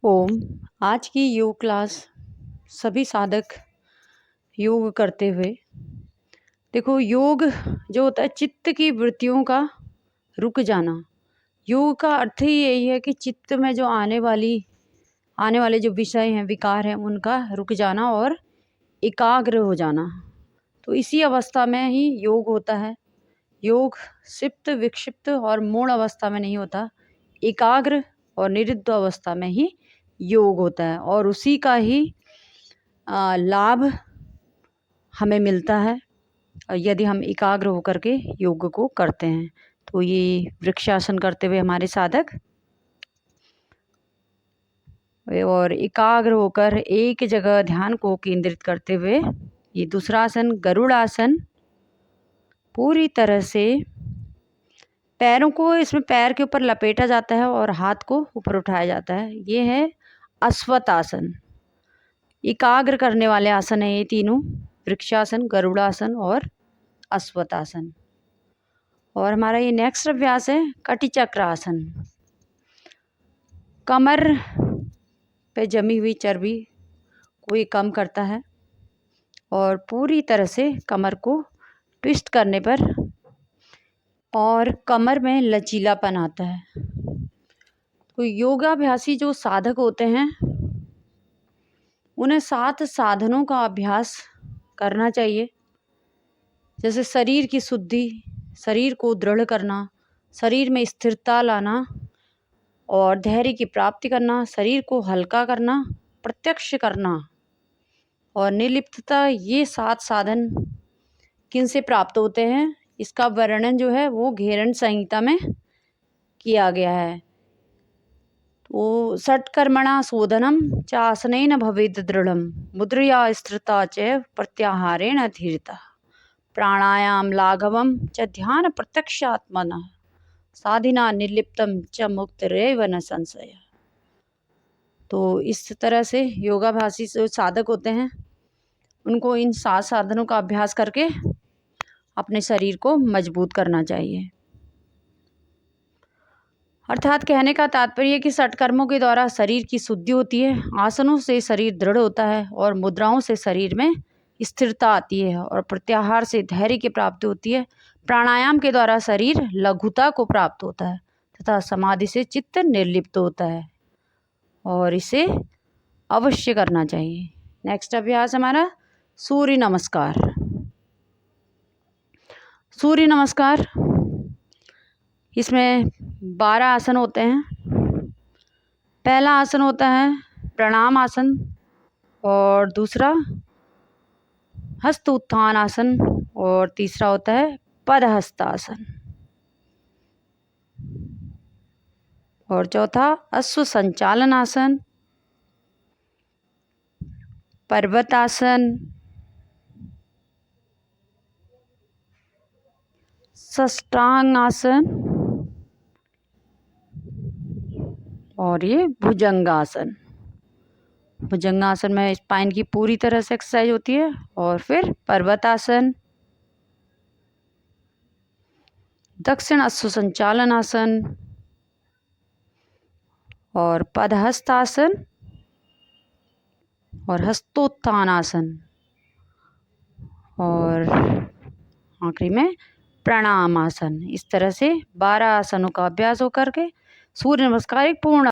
ओम। आज की योग क्लास सभी साधक योग करते हुए, देखो, योग जो होता है चित्त की वृत्तियों का रुक जाना। योग का अर्थ ही यही है कि चित्त में जो आने वाले जो विषय हैं, विकार हैं, उनका रुक जाना और एकाग्र हो जाना। तो इसी अवस्था में ही योग होता है। योग सिप्त, विक्षिप्त और मूढ़ अवस्था में नहीं होता, एकाग्र और निरुद्ध अवस्था में ही योग होता है और उसी का ही लाभ हमें मिलता है यदि हम एकाग्र होकर के योग को करते हैं। तो ये वृक्षासन करते हुए हमारे साधक और एकाग्र होकर एक जगह ध्यान को केंद्रित करते हुए, ये दूसरा आसन गरुड़ासन, पूरी तरह से पैरों को इसमें पैर के ऊपर लपेटा जाता है और हाथ को ऊपर उठाया जाता है। ये है अश्वत्थासन। एकाग्र करने वाले आसन है ये तीनों, वृक्षासन, गरुड़ासन और अश्वत्थासन। और हमारा ये नेक्स्ट अभ्यास है कटिचक्रासन। कमर पे जमी हुई चर्बी को ये कम करता है और पूरी तरह से कमर को ट्विस्ट करने पर और कमर में लचीलापन आता है। तो योगाभ्यासी जो साधक होते हैं उन्हें 7 साधनों का अभ्यास करना चाहिए, जैसे शरीर की शुद्धि, शरीर को दृढ़ करना, शरीर में स्थिरता लाना और धैर्य की प्राप्ति करना, शरीर को हल्का करना, प्रत्यक्ष करना और निर्लिप्तता। ये 7 साधन किन से प्राप्त होते हैं, इसका वर्णन जो है वो घेरण संहिता में किया गया है। तो षट्कर्मणा शोधनम च आसनेन भवेद दृढ़म, मुद्रया स्थिरता च प्रत्याहारेण धीरता, प्राणायाम लाघवम च ध्यान प्रत्यक्षात्मनः, साधिना निर्लिप्तम च मुक्तिरेव न संशय। तो इस तरह से योगाभ्यासी जो साधक होते हैं उनको इन 7 साधनों का अभ्यास करके अपने शरीर को मजबूत करना चाहिए। अर्थात कहने का तात्पर्य कि षटकर्मों के द्वारा शरीर की शुद्धि होती है, आसनों से शरीर दृढ़ होता है और मुद्राओं से शरीर में स्थिरता आती है और प्रत्याहार से धैर्य की प्राप्ति होती है। प्राणायाम के द्वारा शरीर लघुता को प्राप्त होता है तथा समाधि से चित्त निर्लिप्त होता है और इसे अवश्य करना चाहिए। नेक्स्ट अभ्यास हमारा सूर्य नमस्कार। सूर्य नमस्कार, इसमें 12 आसन होते हैं। पहला आसन होता है प्रणाम आसन और दूसरा हस्त उत्थान आसन और तीसरा होता है पदहस्तासन और चौथा अश्व संचालन आसन, पर्वतासन, साष्टांग आसन और ये भुजंगासन। भुजंगासन में स्पाइन की पूरी तरह से एक्सरसाइज होती है। और फिर पर्वतासन, दक्षिण अश्व संचालन आसन और पदहस्तासन और हस्तोत्थान आसन और आखिरी में प्रणाम आसन। इस तरह से 12 आसनों का अभ्यास होकर के सूर्य नमस्कार एक पूर्ण